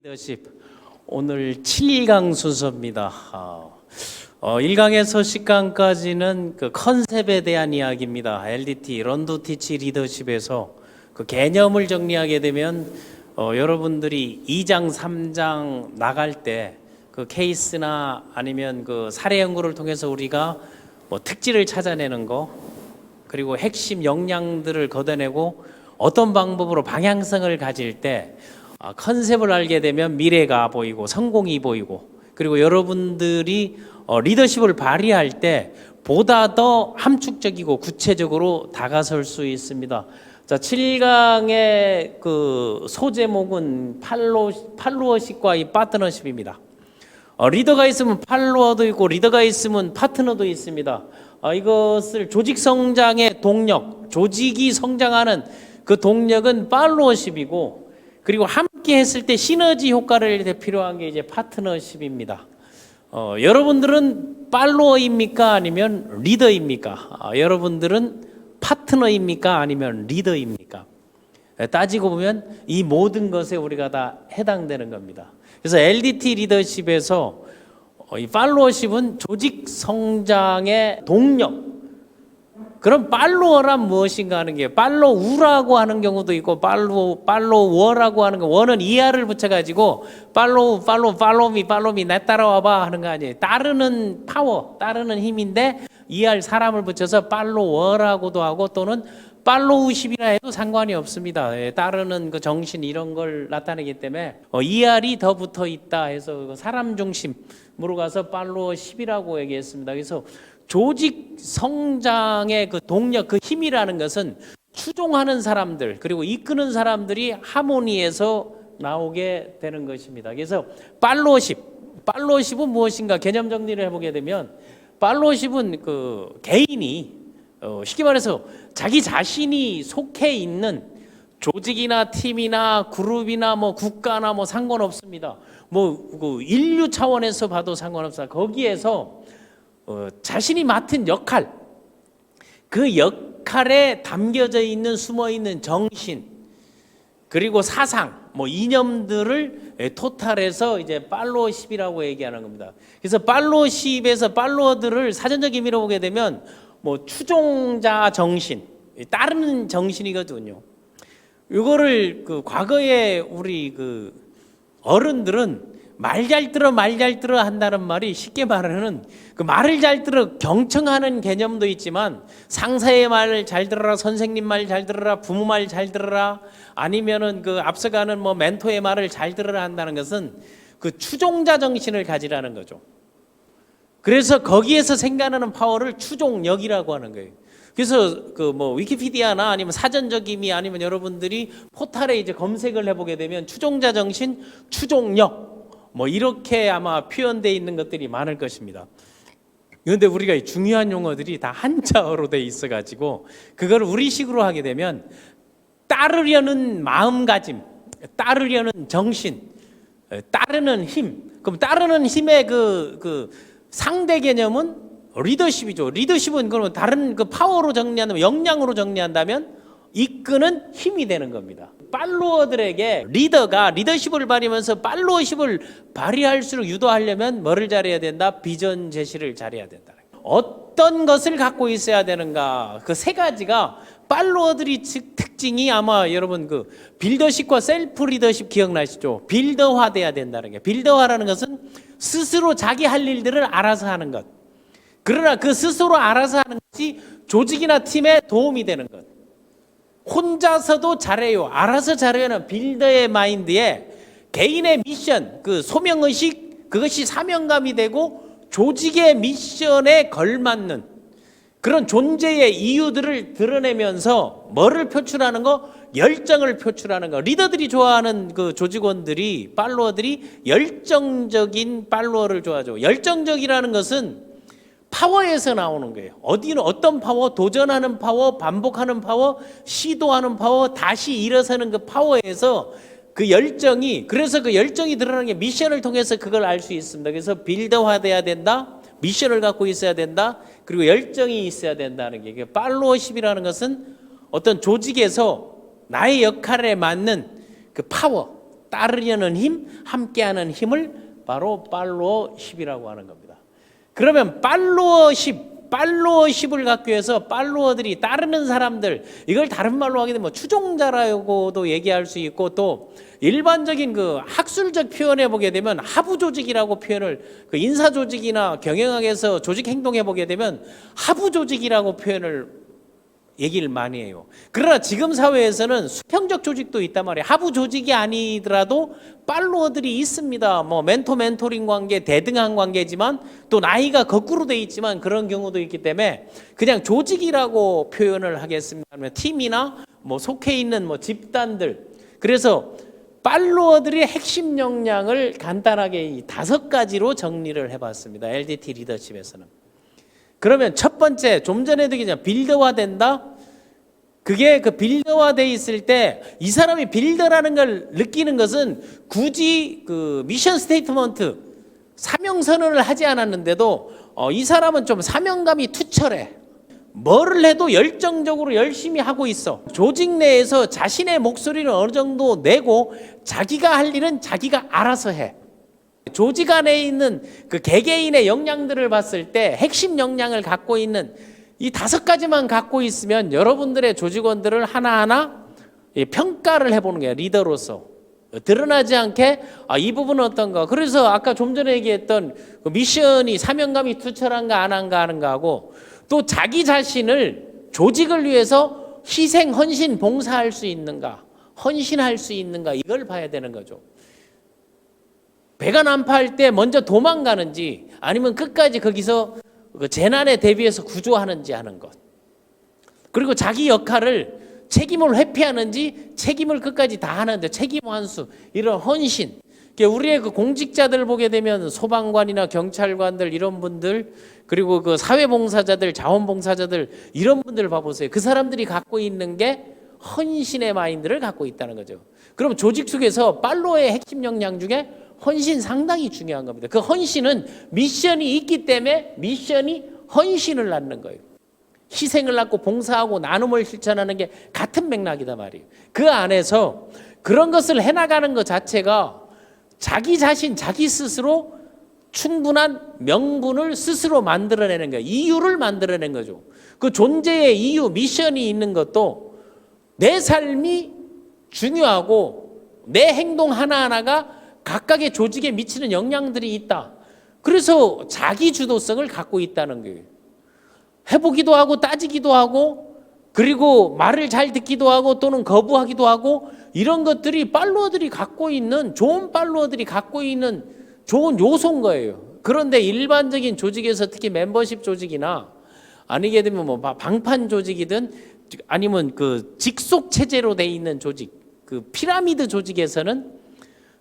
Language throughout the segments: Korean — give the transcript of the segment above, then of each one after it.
리더십 오늘 7강 순서입니다. 1강에서 10강까지는 그 컨셉에 대한 이야기입니다. LDT, Learn to Teach 리더십에서 그 개념을 정리하게 되면 여러분들이 2장, 3장 나갈 때 그 케이스나 아니면 그 사례 연구를 통해서 우리가 뭐 특질을 찾아내는 거, 그리고 핵심 역량들을 걷어내고 어떤 방법으로 방향성을 가질 때 컨셉을 알게 되면 미래가 보이고 성공이 보이고, 그리고 여러분들이 리더십을 발휘할 때 보다 더 함축적이고 구체적으로 다가설 수 있습니다. 자, 7강의 그 소제목은 팔로워십과 이 파트너십입니다. 리더가 있으면 팔로워도 있고 리더가 있으면 파트너도 있습니다. 이것을 조직 성장의 동력, 조직이 성장하는 그 동력은 팔로워십이고, 그리고 함께 했을 때 시너지 효과를 필요한 게 이제 파트너십입니다. 여러분들은 팔로워입니까? 아니면 리더입니까? 여러분들은 파트너입니까? 아니면 리더입니까? 따지고 보면 이 모든 것에 우리가 다 해당되는 겁니다. 그래서 LDT 리더십에서 이 팔로워십은 조직 성장의 동력. 그럼 팔로워란 무엇인가 하는 게, 팔로우라고 하는 경우도 있고 팔로워라고 하는 거, 원은 이하를 붙여가지고 팔로우미 나 따라와봐 하는 거 아니에요. 따르는 파워, 따르는 힘인데 이할 사람을 붙여서 팔로워라고도 하고, 또는 팔로우십이라 해도 상관이 없습니다. 따르는 그 정신 이런 걸 나타내기 때문에 이할이 더 붙어 있다 해서 사람 중심으로 가서 팔로워십이라고 얘기했습니다. 그래서 조직 성장의 그 동력, 그 힘이라는 것은 추종하는 사람들, 그리고 이끄는 사람들이 하모니에서 나오게 되는 것입니다. 그래서 팔로워십은 무엇인가 개념 정리를 해보게 되면, 팔로워십은 그 개인이 쉽게 말해서 자기 자신이 속해 있는 조직이나 팀이나 그룹이나 뭐 국가나 뭐 상관없습니다. 그 인류 차원에서 봐도 상관없습니다. 거기에서 자신이 맡은 역할, 그 역할에 담겨져 있는 숨어 있는 정신, 그리고 사상, 뭐 이념들을 토탈해서 이제 팔로워십이라고 얘기하는 겁니다. 그래서 팔로워십에서 팔로워들을 사전적 의미로 보게 되면 뭐 추종자 정신, 따르는 정신이거든요. 이거를 그 과거에 우리 그 어른들은 말 잘 들어 한다는 말이, 쉽게 말하는 그 말을 잘 들어 경청하는 개념도 있지만, 상사의 말을 잘 들어라, 선생님 말 잘 들어라, 부모 말 잘 들어라, 아니면은 그 앞서가는 뭐 멘토의 말을 잘 들어라 한다는 것은 그 추종자 정신을 가지라는 거죠. 그래서 거기에서 생겨나는 파워를 추종력이라고 하는 거예요. 그래서 그 뭐 위키피디아나 아니면 사전적 의미, 아니면 여러분들이 포탈에 이제 검색을 해보게 되면 추종자 정신, 추종력 뭐 이렇게 아마 표현되어 있는 것들이 많을 것입니다. 그런데 우리가 중요한 용어들이 다 한자어로 돼 있어가지고 그걸 우리식으로 하게 되면 따르려는 마음가짐, 따르려는 정신, 따르는 힘. 그럼 따르는 힘의 그 상대 개념은 리더십이죠. 리더십은 그러면 다른 그 파워로 정리한다면, 역량으로 정리한다면 이끄는 힘이 되는 겁니다. 팔로워들에게 리더가 리더십을 발휘하면서 팔로워십을 발휘할수록 유도하려면 뭐를 잘해야 된다? 비전 제시를 잘해야 된다. 어떤 것을 갖고 있어야 되는가? 그 세 가지가 팔로워들이 특징이, 아마 여러분 그 빌더십과 셀프 리더십 기억나시죠? 빌더화 돼야 된다는 게, 빌더화라는 것은 스스로 자기 할 일들을 알아서 하는 것. 그러나 그 스스로 알아서 하는 것이 조직이나 팀에 도움이 되는 것. 혼자서도 잘해요, 알아서 잘해요는 빌더의 마인드에 개인의 미션, 그 소명의식, 그것이 사명감이 되고 조직의 미션에 걸맞는 그런 존재의 이유들을 드러내면서 뭐를 표출하는 거? 열정을 표출하는 거. 리더들이 좋아하는 그 조직원들이, 팔로워들이 열정적인 팔로워를 좋아하죠. 열정적이라는 것은 파워에서 나오는 거예요. 어떤 파워? 도전하는 파워, 반복하는 파워, 시도하는 파워, 다시 일어서는 그 파워에서 그 열정이, 그래서 그 열정이 드러나는 게 미션을 통해서 그걸 알 수 있습니다. 그래서 빌더화돼야 된다, 미션을 갖고 있어야 된다, 그리고 열정이 있어야 된다는 게, 팔로워십이라는 것은 어떤 조직에서 나의 역할에 맞는 그 파워, 따르려는 힘, 함께하는 힘을 바로 팔로워십이라고 하는 겁니다. 그러면 팔로워십을 갖기 위해서 팔로워들이 따르는 사람들, 이걸 다른 말로 하게 되면 추종자라고도 얘기할 수 있고, 또 일반적인 그 학술적 표현해 보게 되면 하부 조직이라고 표현을, 그 인사 조직이나 경영학에서 조직 행동해 보게 되면 하부 조직이라고 표현을 얘기를 많이 해요. 그러나 지금 사회에서는 수평적 조직도 있단 말이에요. 하부 조직이 아니더라도 팔로워들이 있습니다. 뭐 멘토링 관계, 대등한 관계지만 또 나이가 거꾸로 돼 있지만 그런 경우도 있기 때문에 그냥 조직이라고 표현을 하겠습니다. 팀이나 뭐 속해 있는 뭐 집단들. 그래서 팔로워들의 핵심 역량을 간단하게 이 5가지로 정리를 해봤습니다. LDT 리더십에서는. 그러면 첫 번째, 좀 전에도 얘기했잖아요. 빌더화 된다. 그게 그 빌더화 돼 있을 때 이 사람이 빌더라는 걸 느끼는 것은 굳이 그 미션 스테이트먼트, 사명 선언을 하지 않았는데도 이 사람은 좀 사명감이 투철해. 뭐를 해도 열정적으로 열심히 하고 있어. 조직 내에서 자신의 목소리를 어느 정도 내고 자기가 할 일은 자기가 알아서 해. 조직 안에 있는 그 개개인의 역량들을 봤을 때 핵심 역량을 갖고 있는 이 5가지만 갖고 있으면 여러분들의 조직원들을 하나하나 평가를 해보는 거예요. 리더로서 드러나지 않게 이 부분은 어떤가. 그래서 아까 좀 전에 얘기했던 그 미션이 사명감이 투철한가 안 한가 하는 거하고, 또 자기 자신을 조직을 위해서 희생, 헌신, 봉사할 수 있는가, 헌신할 수 있는가, 이걸 봐야 되는 거죠. 배가 난파할 때 먼저 도망가는지 아니면 끝까지 거기서 그 재난에 대비해서 구조하는지 하는 것. 그리고 자기 역할을 책임을 회피하는지 책임을 끝까지 다하는데 책임 완수, 이런 헌신. 우리의 그 공직자들 보게 되면 소방관이나 경찰관들 이런 분들, 그리고 그 사회봉사자들, 자원봉사자들 이런 분들 봐보세요. 그 사람들이 갖고 있는 게 헌신의 마인드를 갖고 있다는 거죠. 그럼 조직 속에서 팔로워의 핵심 역량 중에 헌신 상당히 중요한 겁니다. 그 헌신은 미션이 있기 때문에 미션이 헌신을 낳는 거예요. 희생을 낳고 봉사하고 나눔을 실천하는 게 같은 맥락이다 말이에요. 그 안에서 그런 것을 해나가는 것 자체가 자기 자신, 자기 스스로 충분한 명분을 스스로 만들어내는 거예요. 이유를 만들어낸 거죠. 그 존재의 이유, 미션이 있는 것도 내 삶이 중요하고 내 행동 하나하나가 각각의 조직에 미치는 영향들이 있다. 그래서 자기 주도성을 갖고 있다는 거예요. 해보기도 하고 따지기도 하고, 그리고 말을 잘 듣기도 하고 또는 거부하기도 하고, 이런 것들이 팔로워들이 갖고 있는, 좋은 팔로워들이 갖고 있는 좋은 요소인 거예요. 그런데 일반적인 조직에서 특히 멤버십 조직이나 아니게 되면 뭐 방판 조직이든 아니면 그 직속 체제로 돼 있는 조직, 그 피라미드 조직에서는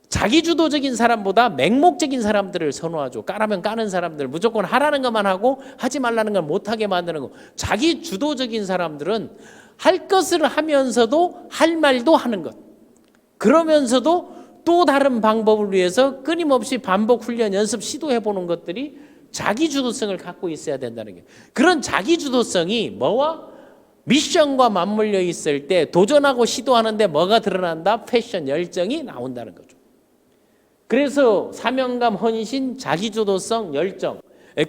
자기 주도적인 사람보다 맹목적인 사람들을 선호하죠. 까라면 까는 사람들, 무조건 하라는 것만 하고 하지 말라는 걸 못하게 만드는 거. 자기 주도적인 사람들은 할 것을 하면서도 할 말도 하는 것. 그러면서도 또 다른 방법을 위해서 끊임없이 반복 훈련, 연습, 시도해보는 것들이 자기 주도성을 갖고 있어야 된다는 게. 그런 자기 주도성이 뭐와 미션과 맞물려 있을 때 도전하고 시도하는데 뭐가 드러난다? 패션, 열정이 나온다는 거죠. 그래서 사명감, 헌신, 자기주도성, 열정,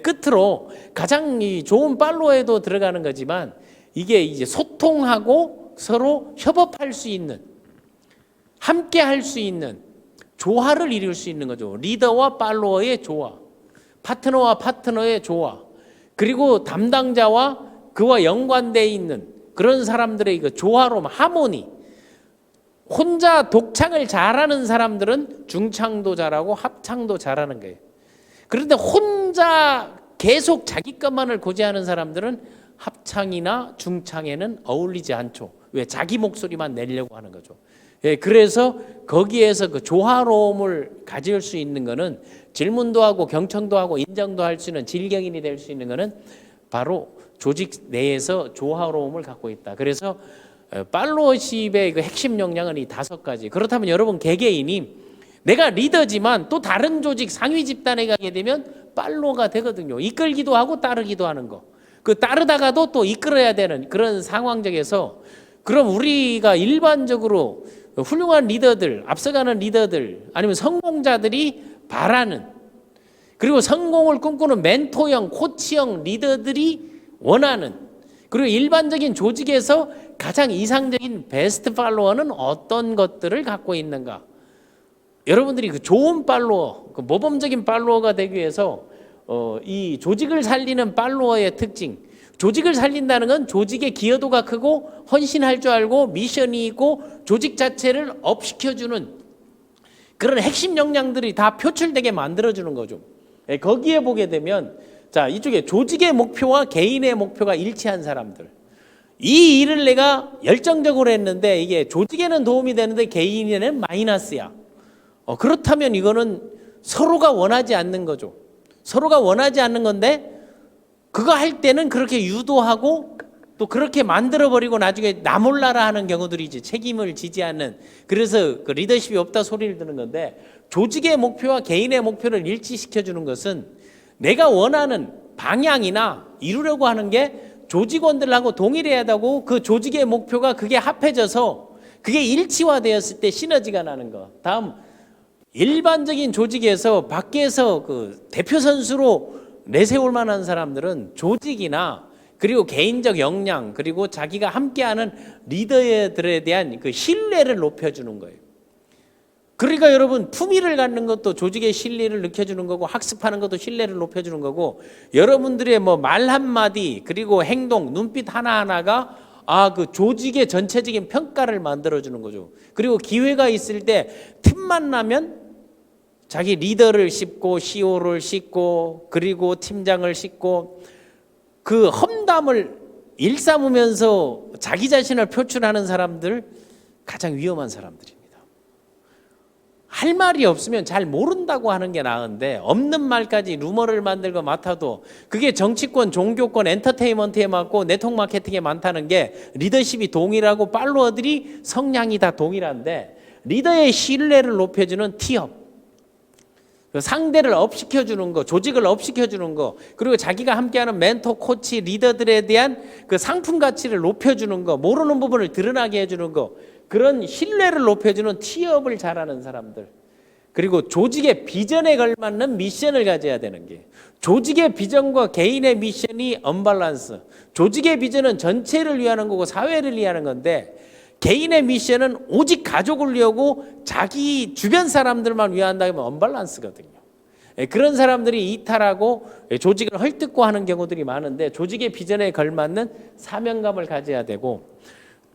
끝으로 가장 좋은 팔로워에도 들어가는 거지만 이게 이제 소통하고 서로 협업할 수 있는, 함께 할 수 있는 조화를 이룰 수 있는 거죠. 리더와 팔로워의 조화, 파트너와 파트너의 조화, 그리고 담당자와 그와 연관되어 있는 그런 사람들의 그 조화로움, 하모니. 혼자 독창을 잘하는 사람들은 중창도 잘하고 합창도 잘하는 거예요. 그런데 혼자 계속 자기 것만을 고지하는 사람들은 합창이나 중창에는 어울리지 않죠. 왜? 자기 목소리만 내려고 하는 거죠. 예, 그래서 거기에서 그 조화로움을 가질 수 있는 거는, 질문도 하고 경청도 하고 인정도 할 수 있는 질경인이 될 수 있는 거는 바로 조직 내에서 조화로움을 갖고 있다. 그래서 팔로워십의 그 핵심 역량은 이 5가지. 그렇다면 여러분 개개인이 내가 리더지만 또 다른 조직 상위 집단에 가게 되면 팔로워가 되거든요. 이끌기도 하고 따르기도 하는 거. 그 따르다가도 또 이끌어야 되는 그런 상황적에서, 그럼 우리가 일반적으로 훌륭한 리더들, 앞서가는 리더들, 아니면 성공자들이 바라는, 그리고 성공을 꿈꾸는 멘토형, 코치형 리더들이 원하는, 그리고 일반적인 조직에서 가장 이상적인 베스트 팔로워는 어떤 것들을 갖고 있는가? 여러분들이 그 좋은 팔로워, 그 모범적인 팔로워가 되기 위해서 이 조직을 살리는 팔로워의 특징, 조직을 살린다는 건 조직의 기여도가 크고 헌신할 줄 알고 미션이 있고 조직 자체를 업시켜주는 그런 핵심 역량들이 다 표출되게 만들어주는 거죠. 거기에 보게 되면 자, 이쪽에 조직의 목표와 개인의 목표가 일치한 사람들, 이 일을 내가 열정적으로 했는데 이게 조직에는 도움이 되는데 개인에는 마이너스야. 그렇다면 이거는 서로가 원하지 않는 거죠. 서로가 원하지 않는 건데 그거 할 때는 그렇게 유도하고 또 그렇게 만들어버리고 나중에 나 몰라라 하는 경우들이지, 책임을 지지 않는. 그래서 그 리더십이 없다 소리를 드는 건데, 조직의 목표와 개인의 목표를 일치시켜주는 것은 내가 원하는 방향이나 이루려고 하는 게 조직원들하고 동일해야 되고 그 조직의 목표가 그게 합해져서 그게 일치화되었을 때 시너지가 나는 거. 다음, 일반적인 조직에서 밖에서 그 대표 선수로 내세울 만한 사람들은 조직이나 그리고 개인적 역량 그리고 자기가 함께하는 리더들에 대한 그 신뢰를 높여주는 거예요. 그러니까 여러분, 품위를 갖는 것도 조직의 신뢰를 느껴주는 거고, 학습하는 것도 신뢰를 높여주는 거고, 여러분들의 뭐 말 한마디 그리고 행동, 눈빛 하나하나가 그 조직의 전체적인 평가를 만들어주는 거죠. 그리고 기회가 있을 때 틈만 나면 자기 리더를 씹고 CEO를 씹고 그리고 팀장을 씹고 그 험담을 일삼으면서 자기 자신을 표출하는 사람들, 가장 위험한 사람들입니다. 할 말이 없으면 잘 모른다고 하는 게 나은데 없는 말까지 루머를 만들고 맡아도 그게 정치권, 종교권, 엔터테인먼트에 많고 네트워크 마케팅에 많다는 게 리더십이 동일하고 팔로워들이 성향이 다 동일한데, 리더의 신뢰를 높여주는 티업, 상대를 업시켜주는 거, 조직을 업시켜주는 거, 그리고 자기가 함께하는 멘토, 코치, 리더들에 대한 그 상품 가치를 높여주는 거, 모르는 부분을 드러나게 해주는 거, 그런 신뢰를 높여주는 티업을 잘하는 사람들, 그리고 조직의 비전에 걸맞는 미션을 가져야 되는 게, 조직의 비전과 개인의 미션이 언밸런스, 조직의 비전은 전체를 위하는 거고 사회를 위하는 건데 개인의 미션은 오직 가족을 위하고 자기 주변 사람들만 위한다면 언밸런스거든요. 그런 사람들이 이탈하고 조직을 헐뜯고 하는 경우들이 많은데, 조직의 비전에 걸맞는 사명감을 가져야 되고,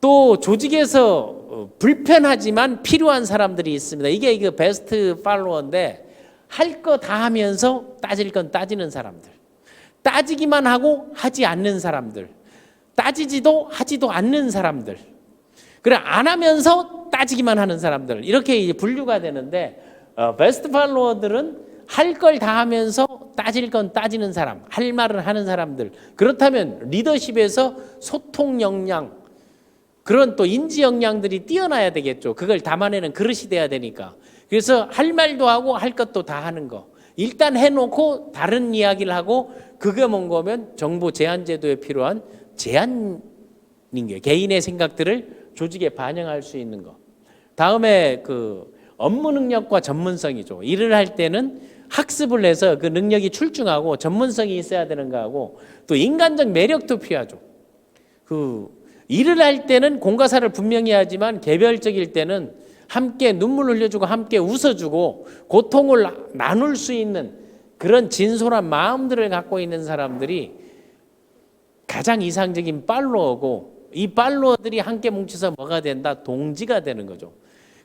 또 조직에서 불편하지만 필요한 사람들이 있습니다. 이게 베스트 팔로워인데, 할 거 다 하면서 따질 건 따지는 사람들, 따지기만 하고 하지 않는 사람들, 따지지도 하지도 않는 사람들, 그래 안 하면서 따지기만 하는 사람들, 이렇게 이제 분류가 되는데, 베스트 팔로워들은 할 걸 다 하면서 따질 건 따지는 사람, 할 말은 하는 사람들. 그렇다면 리더십에서 소통 역량, 그런 또 인지 역량들이 뛰어나야 되겠죠. 그걸 담아내는 그릇이 돼야 되니까. 그래서 할 말도 하고 할 것도 다 하는 거. 일단 해놓고 다른 이야기를 하고, 그게 뭔 거면 정보 제한 제도에 필요한 제한인 게, 개인의 생각들을 조직에 반영할 수 있는 거. 다음에 그 업무 능력과 전문성이죠. 일을 할 때는 학습을 해서 그 능력이 출중하고 전문성이 있어야 되는 거하고, 또 인간적 매력도 필요하죠. 그 일을 할 때는 공과사를 분명히 하지만 개별적일 때는 함께 눈물 흘려주고 함께 웃어주고 고통을 나눌 수 있는 그런 진솔한 마음들을 갖고 있는 사람들이 가장 이상적인 팔로워고, 이 팔로워들이 함께 뭉쳐서 뭐가 된다? 동지가 되는 거죠.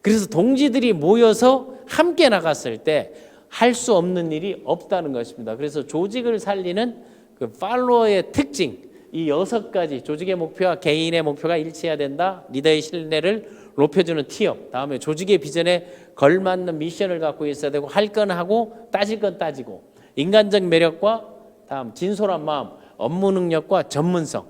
그래서 동지들이 모여서 함께 나갔을 때 할 수 없는 일이 없다는 것입니다. 그래서 조직을 살리는 그 팔로워의 특징, 이 6가지, 조직의 목표와 개인의 목표가 일치해야 된다. 리더의 신뢰를 높여주는 티업, 다음에 조직의 비전에 걸맞는 미션을 갖고 있어야 되고, 할 건 하고 따질 건 따지고, 인간적 매력과 다음 진솔한 마음, 업무 능력과 전문성.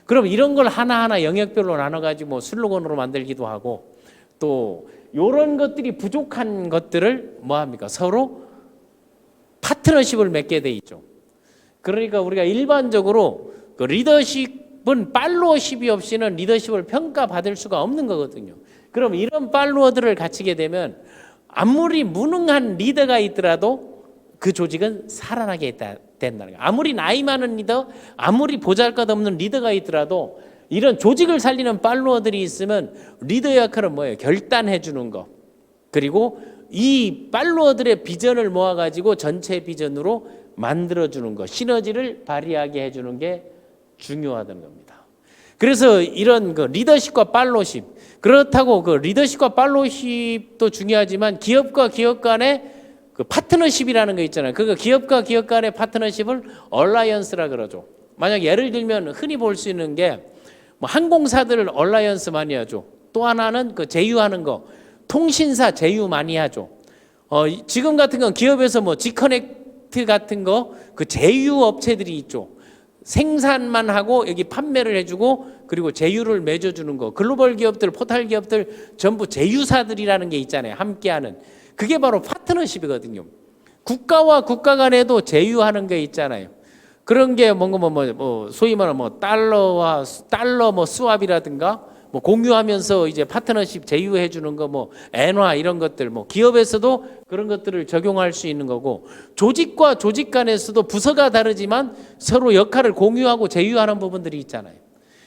그럼 이런 걸 하나하나 영역별로 나눠가지고 슬로건으로 만들기도 하고, 또 이런 것들이 부족한 것들을 뭐합니까? 서로 파트너십을 맺게 돼 있죠. 그러니까 우리가 일반적으로 그 리더십은 팔로워십이 없이는 리더십을 평가받을 수가 없는 거거든요. 그럼 이런 팔로워들을 갖추게 되면 아무리 무능한 리더가 있더라도 그 조직은 살아나게 된다는 거예요. 아무리 나이 많은 리더, 아무리 보잘것없는 리더가 있더라도 이런 조직을 살리는 팔로워들이 있으면 리더의 역할은 뭐예요? 결단해 주는 거. 그리고 이 팔로워들의 비전을 모아가지고 전체 비전으로 만들어주는 것, 시너지를 발휘하게 해주는 게 중요하다는 겁니다. 그래서 이런 그 리더십과 팔로우십, 그렇다고 그 리더십과 팔로우십도 중요하지만 기업과 기업 간의 그 파트너십이라는 거 있잖아요. 그거 기업과 기업 간의 파트너십을 얼라이언스라 그러죠. 만약 예를 들면 흔히 볼 수 있는 게 뭐 항공사들 얼라이언스 많이 하죠. 또 하나는 그 제휴하는 거, 통신사 제휴 많이 하죠. 지금 같은 건 기업에서 뭐 지커넥트 같은 거 그 제휴 업체들이 있죠. 생산만 하고 여기 판매를 해주고 그리고 제휴를 맺어주는 거. 글로벌 기업들, 포탈 기업들 전부 제휴사들이라는 게 있잖아요. 함께하는. 그게 바로 파트너십이거든요. 국가와 국가 간에도 제휴하는 게 있잖아요. 그런 게 뭔가 소위 말하면 달러 뭐 스왑이라든가 뭐 공유하면서 이제 파트너십 제휴해 주는 거 뭐 엔화 이런 것들 뭐 기업에서도 그런 것들을 적용할 수 있는 거고 조직과 조직 간에서도 부서가 다르지만 서로 역할을 공유하고 제휴하는 부분들이 있잖아요.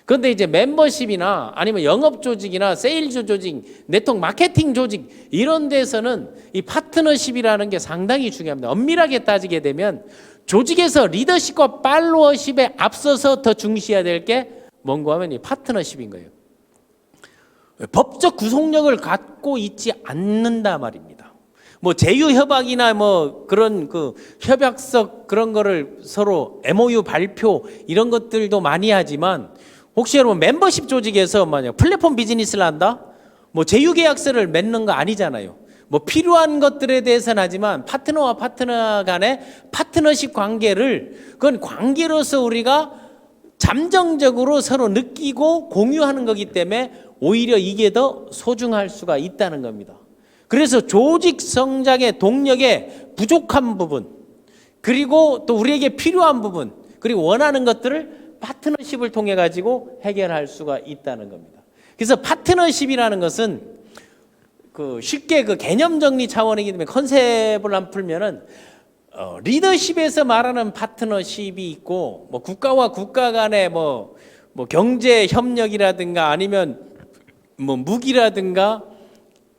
그런데 이제 멤버십이나 아니면 영업 조직이나 세일즈 조직, 네트워크 마케팅 조직 이런 데서는 이 파트너십이라는 게 상당히 중요합니다. 엄밀하게 따지게 되면 조직에서 리더십과 팔로워십에 앞서서 더 중시해야 될 게 뭔가 하면 이 파트너십인 거예요. 법적 구속력을 갖고 있지 않는다 말입니다. 뭐 제휴 협약이나 뭐 그런 그 협약서 그런 거를 서로 MOU 발표 이런 것들도 많이 하지만 혹시 여러분 멤버십 조직에서 만약 플랫폼 비즈니스를 한다? 뭐 제휴 계약서를 맺는 거 아니잖아요. 뭐 필요한 것들에 대해서는 하지만 파트너와 파트너 간의 파트너십 관계를 그건 관계로서 우리가 잠정적으로 서로 느끼고 공유하는 거기 때문에 오히려 이게 더 소중할 수가 있다는 겁니다. 그래서 조직 성장의 동력에 부족한 부분 그리고 또 우리에게 필요한 부분 그리고 원하는 것들을 파트너십을 통해 가지고 해결할 수가 있다는 겁니다. 그래서 파트너십이라는 것은 그 쉽게 그 개념 정리 차원이기 때문에 컨셉을 안 풀면은 리더십에서 말하는 파트너십이 있고 뭐 국가와 국가 간의 뭐 경제 협력이라든가 아니면 뭐 무기라든가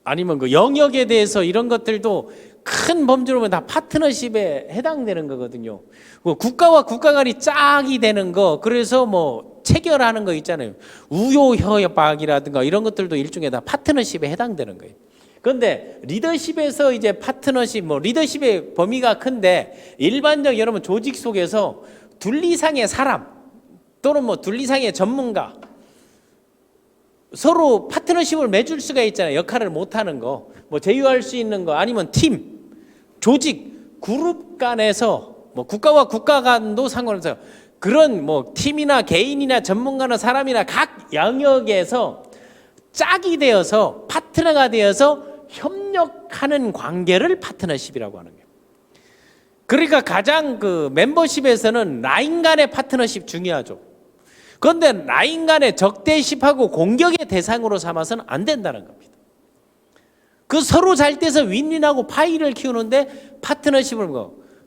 아니면 그 영역에 대해서 이런 것들도 큰 범주로 보면 다 파트너십에 해당되는 거거든요. 국가와 국가 간이 짝이 되는 거 그래서 뭐 체결하는 거 있잖아요. 우요 협약이라든가 이런 것들도 일종의 다 파트너십에 해당되는 거예요. 그런데 리더십에서 이제 파트너십, 뭐 리더십의 범위가 큰데 일반적 여러분 조직 속에서 둘 이상의 사람 또는 뭐 둘 이상의 전문가 서로 파트너십을 맺을 수가 있잖아요. 역할을 못하는 거, 뭐 제휴할 수 있는 거 아니면 팀, 조직, 그룹 간에서 뭐 국가와 국가 간도 상관없어요. 그런 뭐 팀이나 개인이나 전문가나 사람이나 각 영역에서 짝이 되어서 파트너가 되어서 협력하는 관계를 파트너십이라고 하는 거예요. 그러니까 가장 그 멤버십에서는 라인 간의 파트너십 중요하죠. 그런데 라인 간의 적대십하고 공격의 대상으로 삼아서는 안 된다는 겁니다. 그 서로 잘 돼서 윈윈하고 파이를 키우는데 파트너십을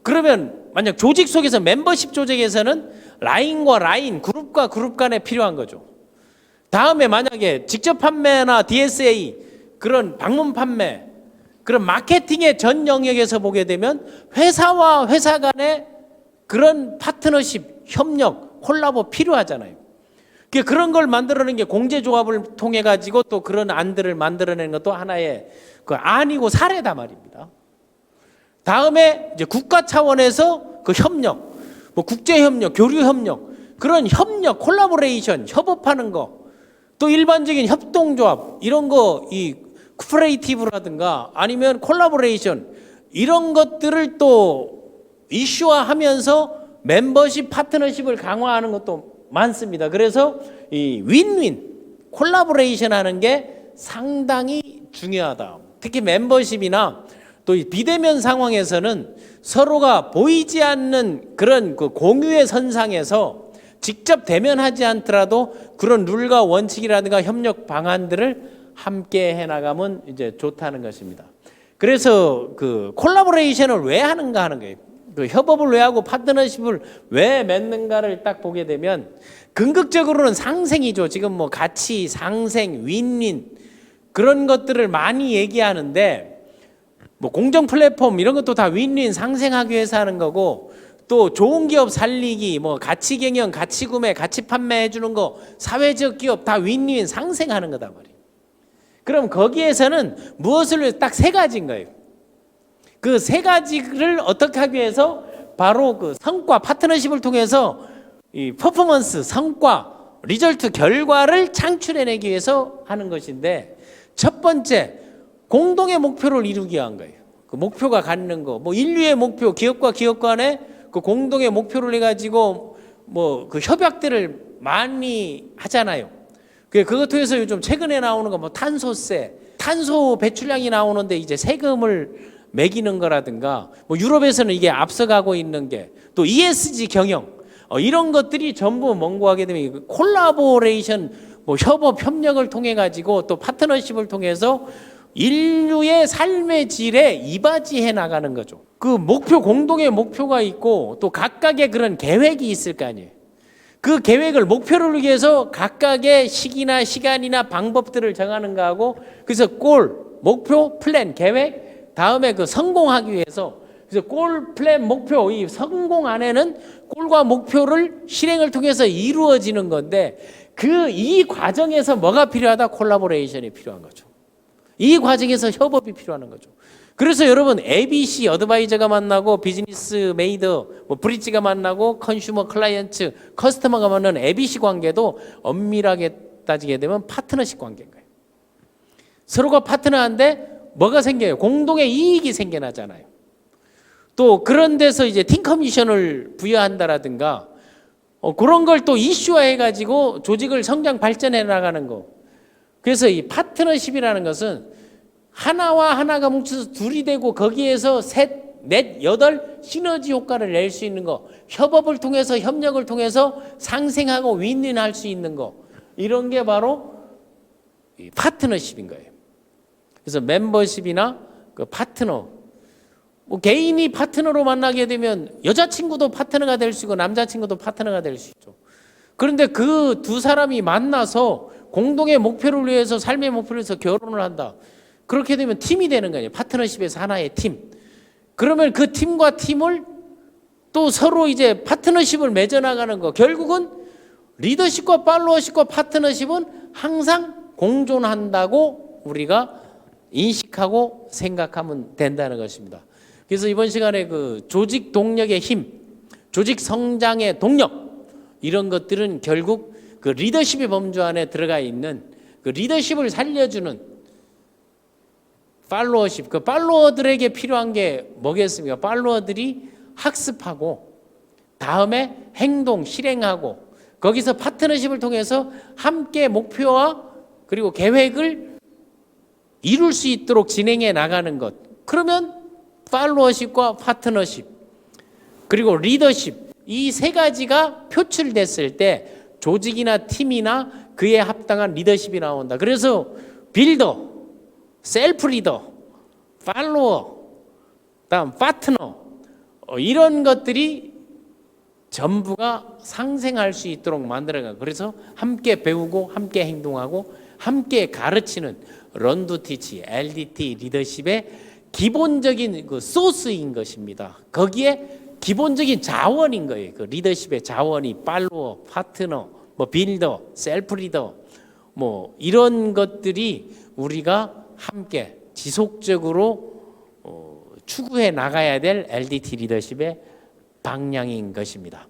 그러면 만약 조직 속에서 멤버십 조직에서는 라인과 라인, 그룹과 그룹 간에 필요한 거죠. 다음에 만약에 직접 판매나 DSA 그런 방문 판매 그런 마케팅의 전 영역에서 보게 되면 회사와 회사 간의 그런 파트너십, 협력, 콜라보 필요하잖아요. 그런 걸 만들어내는 게 공제조합을 통해 가지고 또 그런 안들을 만들어내는 것도 하나의 그 안이고 사례다 말입니다. 다음에 이제 국가 차원에서 그 협력, 뭐 국제협력, 교류협력 그런 협력, 콜라보레이션, 협업하는 거 또 일반적인 협동조합 이런 거 이 코퍼레이티브라든가 아니면 콜라보레이션 이런 것들을 또 이슈화하면서 멤버십 파트너십을 강화하는 것도 많습니다. 그래서 이 윈윈 콜라보레이션 하는 게 상당히 중요하다. 특히 멤버십이나 또 이 비대면 상황에서는 서로가 보이지 않는 그런 그 공유의 선상에서 직접 대면하지 않더라도 그런 룰과 원칙이라든가 협력 방안들을 함께 해나가면 이제 좋다는 것입니다. 그래서 그 콜라보레이션을 왜 하는가 하는 거예요. 그 협업을 왜 하고 파트너십을 왜 맺는가를 딱 보게 되면 궁극적으로는 상생이죠. 지금 뭐 가치, 상생, 윈윈 그런 것들을 많이 얘기하는데 뭐 공정 플랫폼 이런 것도 다 윈윈 상생하기 위해서 하는 거고 또 좋은 기업 살리기, 뭐 가치 경영, 가치 구매, 가치 판매해 주는 거, 사회적 기업 다 윈윈 상생하는 거다 말이에요. 그럼 거기에서는 무엇을 딱 세 가지인 거예요. 그 세 가지를 어떻게 하기 위해서 바로 그 성과 파트너십을 통해서 이 퍼포먼스, 성과, 리절트 결과를 창출해내기 위해서 하는 것인데 첫 번째 공동의 목표를 이루기 위한 거예요. 그 목표가 갖는 거, 뭐 인류의 목표, 기업과 기업 간에 그 공동의 목표를 해가지고 뭐 그 협약들을 많이 하잖아요. 그것 통해서 요즘 최근에 나오는 거 뭐 탄소세, 탄소 배출량이 나오는데 이제 세금을 매기는 거라든가 뭐 유럽에서는 이게 앞서가고 있는 게 또 ESG 경영 이런 것들이 전부 뭔고 하게 되면 콜라보레이션 뭐 협업 협력을 통해 가지고 또 파트너십을 통해서 인류의 삶의 질에 이바지해 나가는 거죠. 그 목표 공동의 목표가 있고 또 각각의 그런 계획이 있을 거 아니에요. 그 계획을 목표를 위해서 각각의 시기나 시간이나 방법들을 정하는 거하고 그래서 골, 목표, 플랜, 계획 다음에 그 성공하기 위해서 그래서 골, 플랜, 목표 이 성공 안에는 골과 목표를 실행을 통해서 이루어지는 건데 그 이 과정에서 뭐가 필요하다? 콜라보레이션이 필요한 거죠. 이 과정에서 협업이 필요한 거죠. 그래서 여러분 ABC 어드바이저가 만나고 비즈니스 메이더 뭐 브릿지가 만나고 컨슈머 클라이언트 커스터머가 만나는 ABC 관계도 엄밀하게 따지게 되면 파트너십 관계인 거예요. 서로가 파트너한데 뭐가 생겨요? 공동의 이익이 생겨나잖아요. 또 그런 데서 이제 팀 커미션을 부여한다라든가 그런 걸 또 이슈화해 가지고 조직을 성장 발전해 나가는 거. 그래서 이 파트너십이라는 것은 하나와 하나가 뭉쳐서 둘이 되고 거기에서 셋, 넷, 여덟 시너지 효과를 낼 수 있는 거, 협업을 통해서 협력을 통해서 상생하고 윈윈할 수 있는 거, 이런 게 바로 이 파트너십인 거예요. 그래서 멤버십이나 그 파트너, 뭐 개인이 파트너로 만나게 되면 여자친구도 파트너가 될 수 있고 남자친구도 파트너가 될 수 있죠. 그런데 그 두 사람이 만나서 공동의 목표를 위해서 삶의 목표를 위해서 결혼을 한다. 그렇게 되면 팀이 되는 거예요. 파트너십에서 하나의 팀. 그러면 그 팀과 팀을 또 서로 이제 파트너십을 맺어나가는 거. 결국은 리더십과 팔로워십과 파트너십은 항상 공존한다고 우리가 인식하고 생각하면 된다는 것입니다. 그래서 이번 시간에 그 조직 동력의 힘, 조직 성장의 동력 이런 것들은 결국 그 리더십의 범주 안에 들어가 있는 그 리더십을 살려주는 팔로워십, 그 팔로워들에게 필요한 게 뭐겠습니까? 팔로워들이 학습하고 다음에 행동, 실행하고 거기서 파트너십을 통해서 함께 목표와 그리고 계획을 이룰 수 있도록 진행해 나가는 것. 그러면 팔로워십과 파트너십 그리고 리더십 이 세 가지가 표출됐을 때 조직이나 팀이나 그에 합당한 리더십이 나온다. 그래서 빌더, 셀프 리더, 팔로워, 다음 파트너 이런 것들이 전부가 상생할 수 있도록 만들어가. 그래서 함께 배우고 함께 행동하고 함께 가르치는 런두 티치, LDT 리더십의 기본적인 그 소스인 것입니다. 거기에 기본적인 자원인 거예요. 그 리더십의 자원이 팔로워, 파트너, 뭐 빌더, 셀프 리더, 뭐 이런 것들이 우리가 함께 지속적으로 추구해 나가야 될 LDT 리더십의 방향인 것입니다.